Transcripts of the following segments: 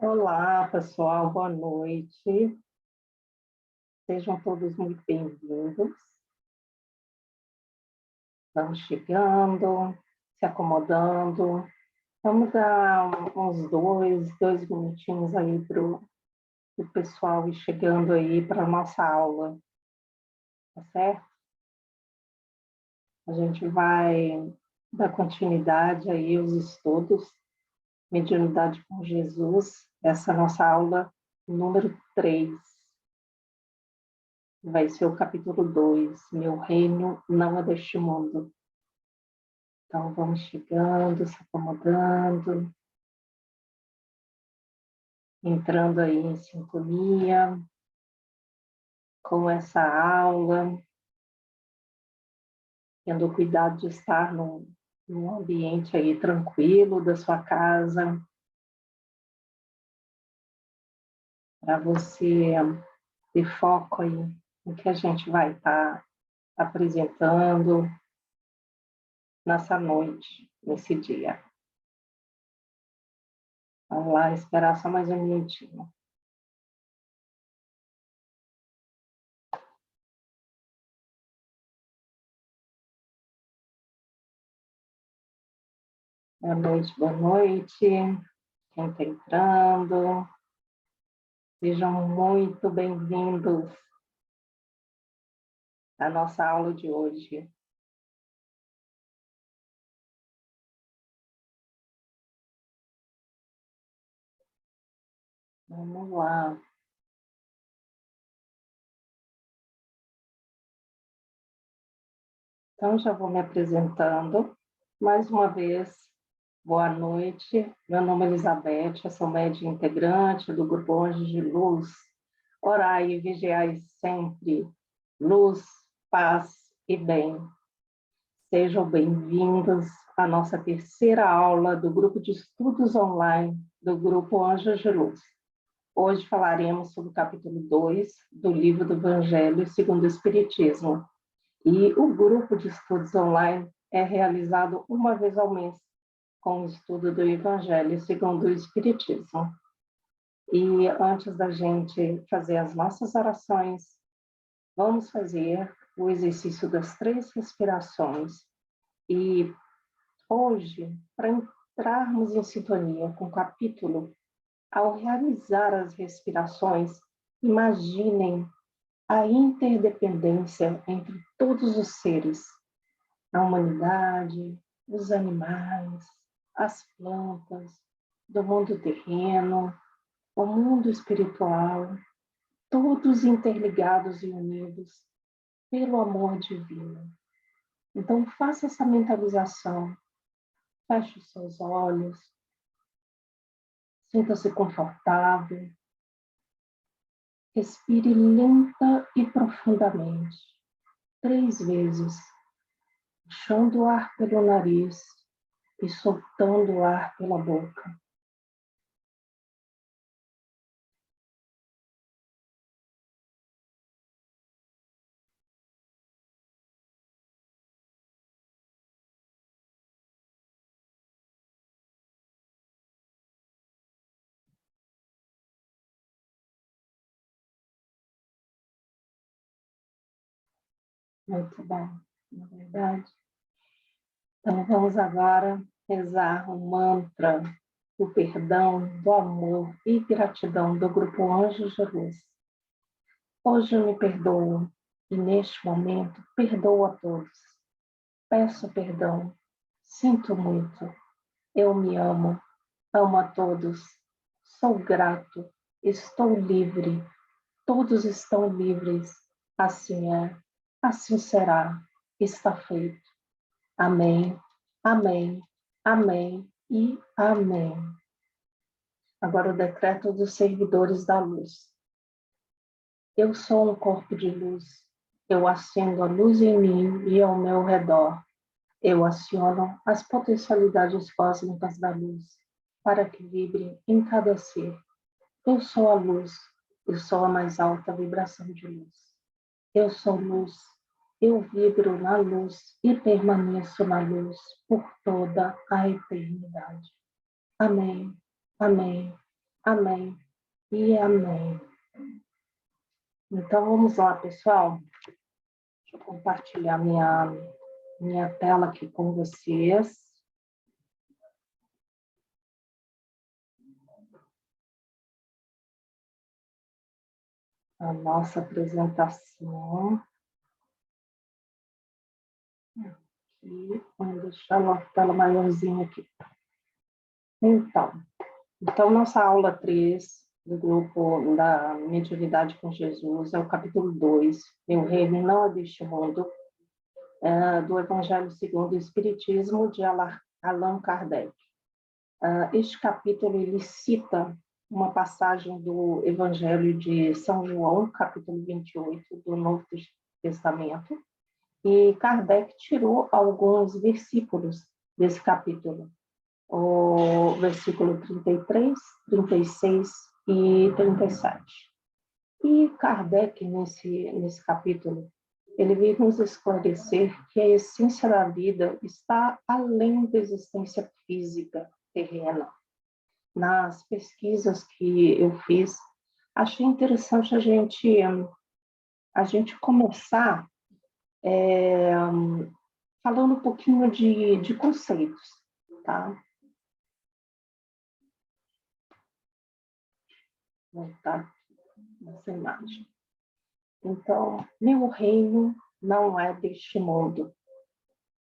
Olá, pessoal, boa noite. Sejam todos muito bem-vindos. Vamos chegando, se acomodando. Vamos dar uns dois minutinhos aí para o pessoal ir chegando aí para a nossa aula, tá certo? A gente vai dar continuidade aí aos estudos, Mediunidade com Jesus, essa nossa aula número 3. Vai ser o capítulo 2, Meu Reino Não é deste Mundo. Então, vamos chegando, se acomodando, entrando aí em sintonia com essa aula, tendo cuidado de estar num ambiente aí tranquilo da sua casa, para você ter foco aí no que a gente vai estar apresentando nessa noite, nesse dia. Vamos lá, esperar só mais um minutinho. Boa noite, boa noite. Quem está entrando, sejam muito bem-vindos à nossa aula de hoje. Vamos lá. Então, já vou me apresentando. Mais uma vez, boa noite. Meu nome é Elizabeth, eu sou médium integrante do Grupo Anjos de Luz. Orai e vigiai sempre. Luz, paz e bem. Sejam bem-vindos à nossa terceira aula do Grupo de Estudos Online do Grupo Anjos de Luz. Hoje falaremos sobre o capítulo 2 do livro do Evangelho segundo o Espiritismo. E o grupo de estudos online é realizado uma vez ao mês, com o estudo do Evangelho segundo o Espiritismo. E antes da gente fazer as nossas orações, vamos fazer o exercício das 3 respirações. E hoje, para entrarmos em sintonia com o capítulo, ao realizar as respirações, imaginem a interdependência entre todos os seres, a humanidade, os animais, as plantas, do mundo terreno, o mundo espiritual, todos interligados e unidos pelo amor divino. Então, faça essa mentalização, feche os seus olhos, sinta-se confortável, respire lenta e profundamente, 3 vezes, puxando o ar pelo nariz e soltando o ar pela boca. Muito bom, na verdade. Então, vamos agora rezar o mantra do perdão, do amor e gratidão do Grupo Anjos de Luz. Hoje eu me perdoo e, neste momento, perdoo a todos. Peço perdão, sinto muito, eu me amo, amo a todos, sou grato, estou livre, todos estão livres, assim é, assim será, está feito. Amém, amém, amém e amém. Agora o decreto dos servidores da luz. Eu sou um corpo de luz. Eu acendo a luz em mim e ao meu redor. Eu aciono as potencialidades cósmicas da luz para que vibrem em cada ser. Eu sou a luz. Eu sou a mais alta vibração de luz. Eu sou luz. Eu vibro na luz e permaneço na luz por toda a eternidade. Amém, amém, Amém e amém. Então, vamos lá, pessoal. Deixa eu compartilhar minha tela aqui com vocês. A nossa apresentação. Aqui, vamos deixar a tela maiorzinha aqui. Então, nossa aula 3 do grupo da Mediunidade com Jesus é o capítulo 2, Meu Reino Não é deste Mundo, do Evangelho segundo o Espiritismo, de Allan Kardec. Este capítulo ele cita uma passagem do Evangelho de São João, capítulo 28 do Novo Testamento, e Kardec tirou alguns versículos desse capítulo, o versículo 33, 36 e 37. E Kardec, nesse capítulo, ele veio nos esclarecer que a essência da vida está além da existência física terrena. Nas pesquisas que eu fiz, achei interessante a gente começar falando um pouquinho de conceitos, tá? Vou voltar nessa imagem. Então, meu reino não é deste mundo.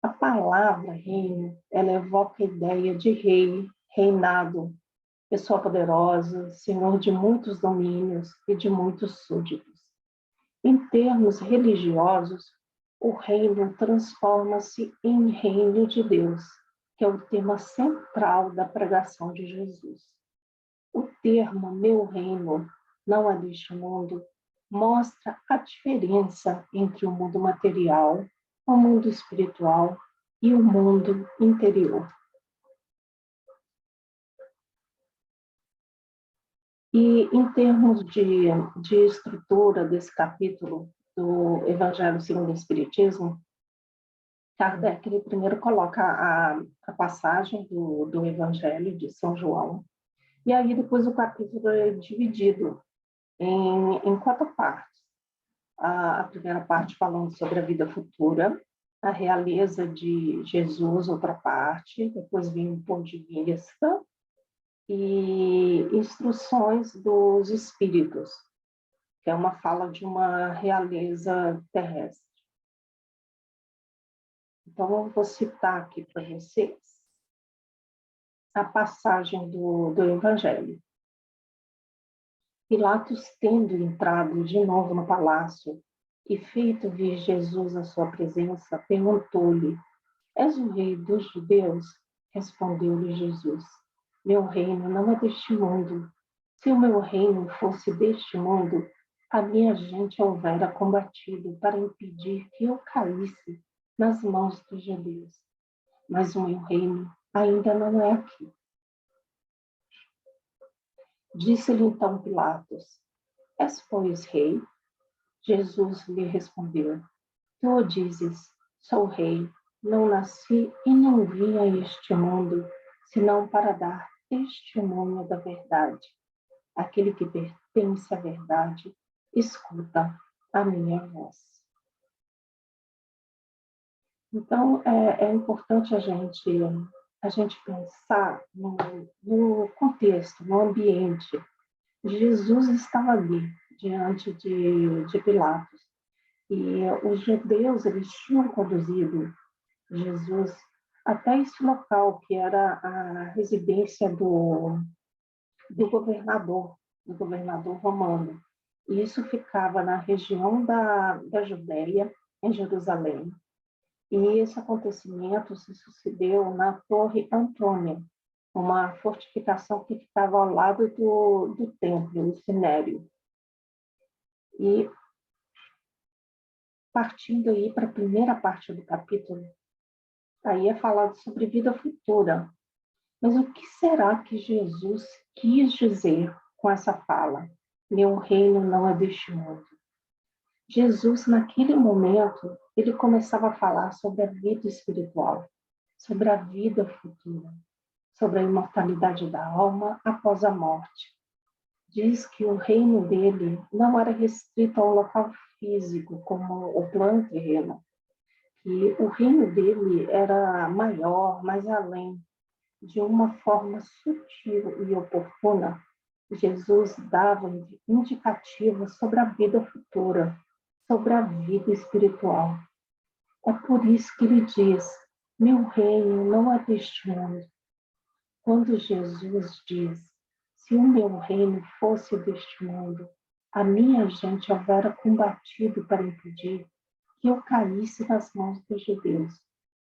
A palavra reino, ela evoca a ideia de rei, reinado, pessoa poderosa, senhor de muitos domínios e de muitos súditos. Em termos religiosos, o reino transforma-se em reino de Deus, que é o tema central da pregação de Jesus. O termo meu reino não é deste mundo mostra a diferença entre o mundo material, o mundo espiritual e o mundo interior. E em termos de estrutura desse capítulo do Evangelho segundo o Espiritismo, Kardec ele primeiro coloca a passagem do Evangelho de São João, e aí depois o capítulo é dividido em 4 partes. A primeira parte falando sobre a vida futura, a realeza de Jesus, outra parte, depois vem um ponto de vista e instruções dos espíritos, que é uma fala de uma realeza terrestre. Então, eu vou citar aqui para vocês a passagem do Evangelho. Pilatos, tendo entrado de novo no palácio e feito vir Jesus à sua presença, perguntou-lhe: És o rei dos judeus? Respondeu-lhe Jesus: Meu reino não é deste mundo. Se o meu reino fosse deste mundo, a minha gente houvera combatido para impedir que eu caísse nas mãos dos judeus. Mas o meu reino ainda não é aqui. Disse-lhe então Pilatos: És, pois, rei? Jesus lhe respondeu: Tu o dizes, sou rei, não nasci e não vim a este mundo, senão para dar testemunho da verdade. Aquele que pertence à verdade, escuta a minha voz. Então, é importante a gente pensar no contexto, no ambiente. Jesus estava ali, diante de Pilatos. E os judeus, eles tinham conduzido Jesus até esse local, que era a residência do governador romano. E isso ficava na região da Judéia, em Jerusalém. E esse acontecimento se sucedeu na Torre Antônia, uma fortificação que ficava ao lado do templo, o Sinédrio. E partindo aí para a primeira parte do capítulo, aí é falado sobre vida futura. Mas o que será que Jesus quis dizer com essa fala? Meu reino não é deste mundo. Jesus, naquele momento, ele começava a falar sobre a vida espiritual, sobre a vida futura, sobre a imortalidade da alma após a morte, diz que o reino dele não era restrito a um local físico, como o plano terreno, que o reino dele era maior, mais além. De uma forma sutil e oportuna, Jesus dava indicativos sobre a vida futura, sobre a vida espiritual. É por isso que ele diz: meu reino não é deste mundo. Quando Jesus diz: se o meu reino fosse deste mundo, a minha gente houvera combatido para impedir que eu caísse nas mãos dos judeus.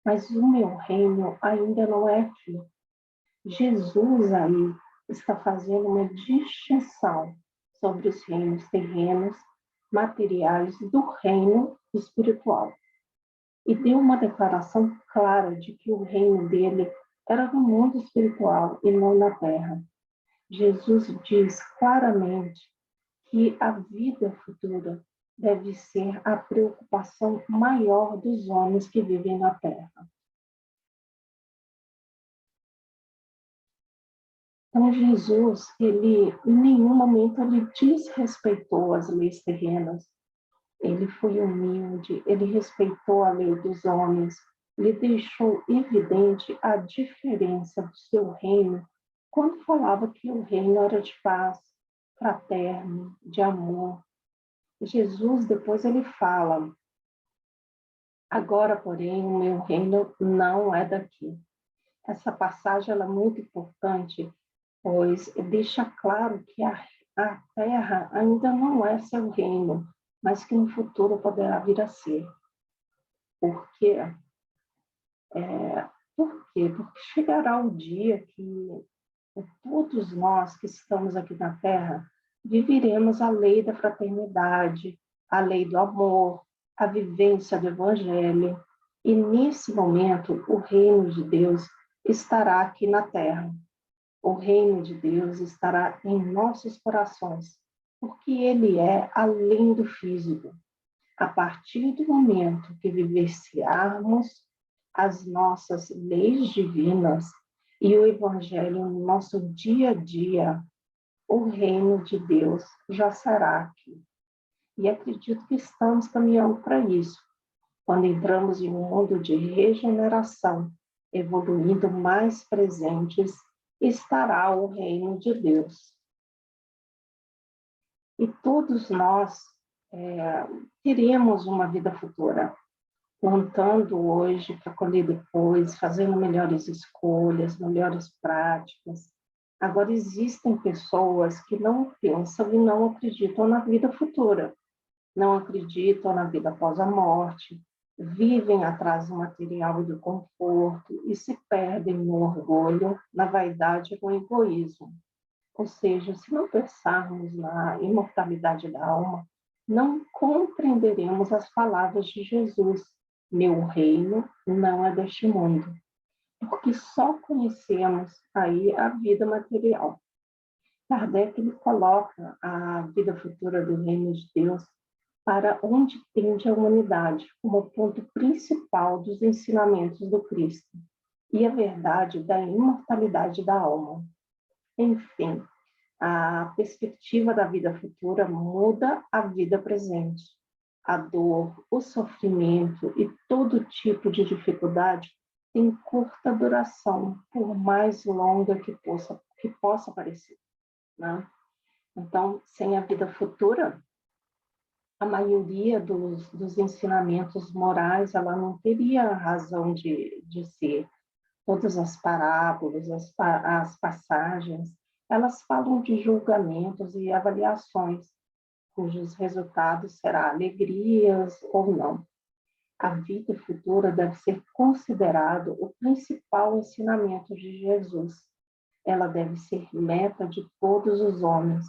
Mas o meu reino ainda não é aqui. Jesus aí está fazendo uma distinção sobre os reinos terrenos, materiais, do reino espiritual. E deu uma declaração clara de que o reino dele era no mundo espiritual e não na terra. Jesus diz claramente que a vida futura deve ser a preocupação maior dos homens que vivem na terra. Então, Jesus, ele em nenhum momento ele desrespeitou as leis terrenas. Ele foi humilde, ele respeitou a lei dos homens, ele deixou evidente a diferença do seu reino quando falava que o reino era de paz, fraterno, de amor. Jesus, depois ele fala: agora, porém, o meu reino não é daqui. Essa passagem ela é muito importante, pois deixa claro que a terra ainda não é seu reino, mas que no futuro poderá vir a ser. Por quê? Por quê? Porque chegará o dia que todos nós que estamos aqui na terra viveremos a lei da fraternidade, a lei do amor, a vivência do evangelho. E nesse momento, o reino de Deus estará aqui na terra. O reino de Deus estará em nossos corações, porque ele é além do físico. A partir do momento que vivenciarmos as nossas leis divinas e o evangelho no nosso dia a dia, o reino de Deus já será aqui. E acredito que estamos caminhando para isso. Quando entramos em um mundo de regeneração, evoluindo mais presentes, estará o reino de Deus. E todos nós teremos uma vida futura, plantando hoje para colher depois, fazendo melhores escolhas, melhores práticas. Agora, existem pessoas que não pensam e não acreditam na vida futura, não acreditam na vida após a morte, vivem atrás do material e do conforto e se perdem no orgulho, na vaidade e no egoísmo. Ou seja, se não pensarmos na imortalidade da alma, não compreenderemos as palavras de Jesus: meu reino não é deste mundo, porque só conhecemos aí a vida material. Kardec ele coloca a vida futura do reino de Deus para onde tende a humanidade, como ponto principal dos ensinamentos do Cristo, e a verdade da imortalidade da alma. Enfim, a perspectiva da vida futura muda a vida presente. A dor, o sofrimento e todo tipo de dificuldade tem curta duração, por mais longa que possa parecer, né? Então, sem a vida futura, a maioria dos ensinamentos morais ela não teria razão de ser. Todas as parábolas, as passagens, elas falam de julgamentos e avaliações, cujos resultados serão alegrias ou não. A vida futura deve ser considerado o principal ensinamento de Jesus. Ela deve ser meta de todos os homens.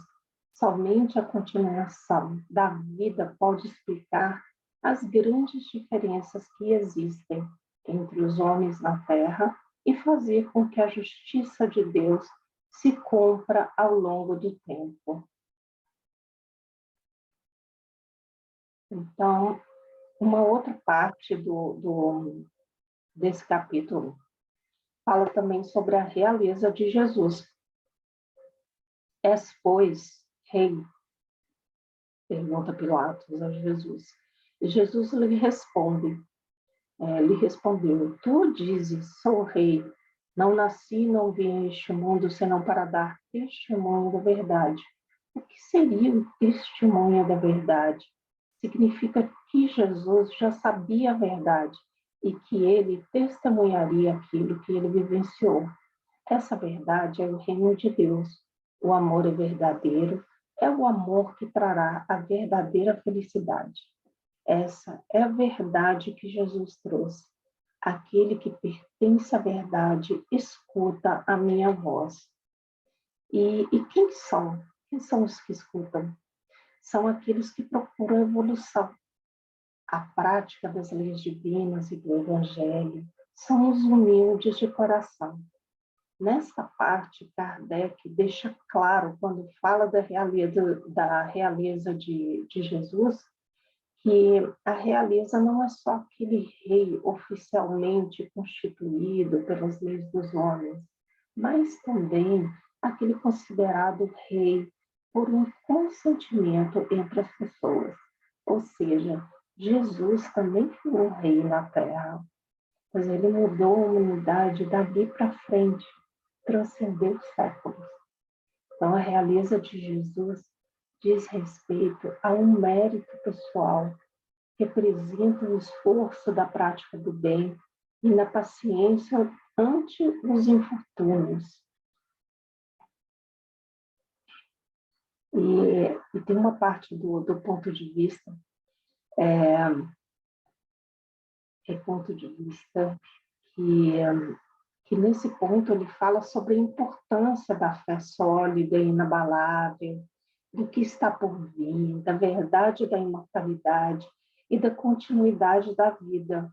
Somente a continuação da vida pode explicar as grandes diferenças que existem entre os homens na Terra e fazer com que a justiça de Deus se cumpra ao longo do tempo. Então, uma outra parte desse capítulo fala também sobre a realeza de Jesus. És, pois, rei? Pergunta Pilatos a Jesus. E Jesus lhe respondeu, tu dizes, sou rei, não nasci, não vim a este mundo, senão para dar testemunho da verdade. O que seria o testemunho da verdade? Significa que Jesus já sabia a verdade e que ele testemunharia aquilo que ele vivenciou. Essa verdade é o reino de Deus. O amor é verdadeiro, é o amor que trará a verdadeira felicidade. Essa é a verdade que Jesus trouxe. Aquele que pertence à verdade escuta a minha voz. E quem são? Quem são os que escutam? São aqueles que procuram evolução. A prática das leis divinas e do Evangelho são os humildes de coração. Nesta parte, Kardec deixa claro, quando fala da realeza de Jesus, que a realeza não é só aquele rei oficialmente constituído pelas leis dos homens, mas também aquele considerado rei por um consentimento entre as pessoas. Ou seja, Jesus também foi um rei na Terra, pois ele mudou a humanidade dali para frente, transcendeu séculos. Então, a realeza de Jesus diz respeito a um mérito pessoal, representa o esforço da prática do bem e na paciência ante os infortúnios. E tem uma parte do ponto de vista, ponto de vista que nesse ponto ele fala sobre a importância da fé sólida e inabalável, do que está por vir, da verdade da imortalidade e da continuidade da vida.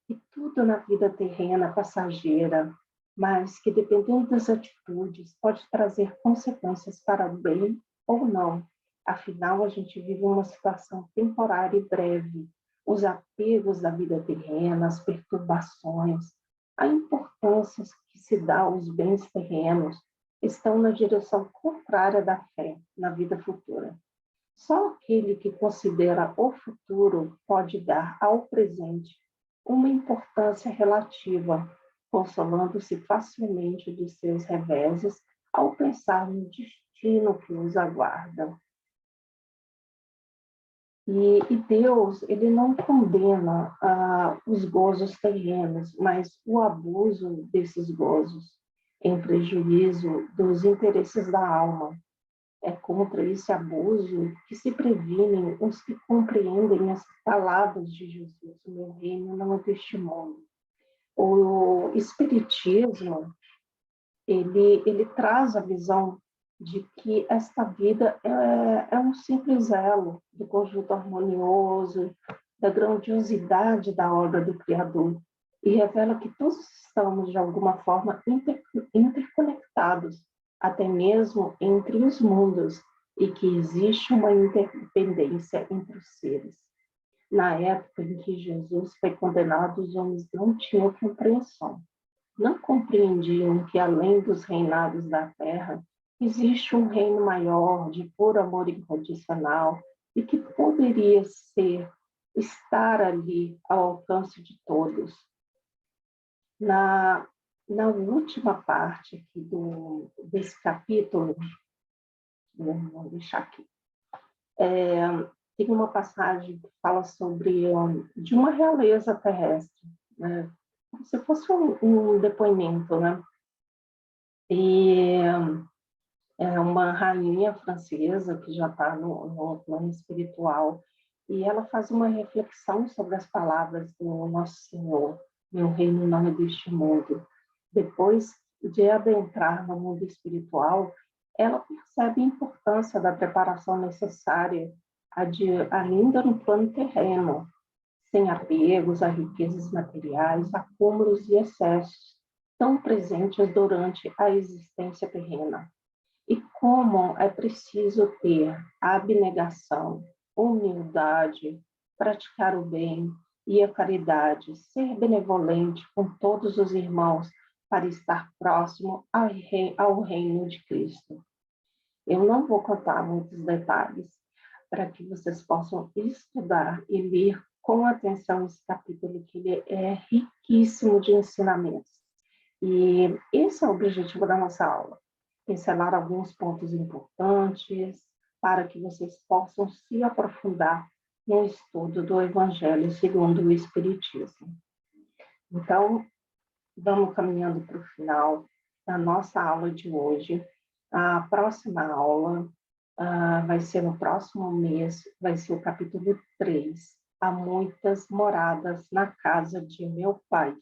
E tudo na vida terrena, passageira, mas que, dependendo das atitudes, pode trazer consequências para o bem ou não. Afinal, a gente vive uma situação temporária e breve. Os apegos da vida terrena, as perturbações, a importância que se dá aos bens terrenos estão na direção contrária da fé na vida futura. Só aquele que considera o futuro pode dar ao presente uma importância relativa, consolando-se facilmente dos seus reveses ao pensar no destino que os aguarda. E Deus, ele não condena os gozos terrenos, mas o abuso desses gozos, em prejuízo dos interesses da alma. É contra esse abuso que se previnem os que compreendem as palavras de Jesus, o meu reino não é deste mundo. O Espiritismo, ele traz a visão de que esta vida é um simples elo do conjunto harmonioso, da grandiosidade da obra do Criador, e revela que todos estamos, de alguma forma, interconectados, até mesmo entre os mundos, e que existe uma interdependência entre os seres. Na época em que Jesus foi condenado, os homens não tinham compreensão. Não compreendiam que, além dos reinados da terra, existe um reino maior de puro amor incondicional e que poderia estar ali ao alcance de todos. Na última parte aqui desse capítulo, vou deixar aqui, tem uma passagem que fala sobre de uma realeza terrestre, né? Como se fosse um depoimento, né? E é uma rainha francesa que já está no plano espiritual, e ela faz uma reflexão sobre as palavras do Nosso Senhor, meu reino não é deste mundo. Depois de adentrar no mundo espiritual, ela percebe a importância da preparação necessária ainda no plano terreno, sem apegos a riquezas materiais, acúmulos e excessos, tão presentes durante a existência terrena. E como é preciso ter abnegação, humildade, praticar o bem e a caridade, ser benevolente com todos os irmãos para estar próximo ao reino de Cristo. Eu não vou contar muitos detalhes para que vocês possam estudar e ler com atenção esse capítulo, que ele é riquíssimo de ensinamentos. E esse é o objetivo da nossa aula, pincelar alguns pontos importantes para que vocês possam se aprofundar no estudo do Evangelho segundo o Espiritismo. Então, vamos caminhando para o final da nossa aula de hoje. A próxima aula vai ser no próximo mês, vai ser o capítulo 3. Há muitas moradas na casa de meu Pai.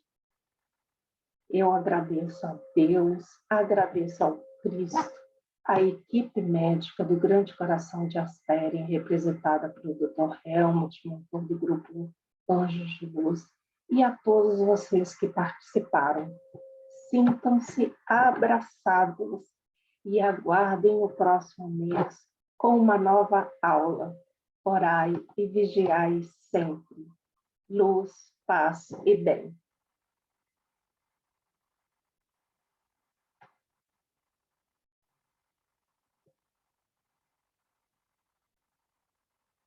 Eu agradeço a Deus, agradeço ao Cristo, a equipe médica do Grande Coração de Astéria, representada pelo Dr. Helmut, mentor do grupo Anjos de Luz, e a todos vocês que participaram. Sintam-se abraçados e aguardem o próximo mês com uma nova aula. Orai e vigiai sempre. Luz, paz e bem.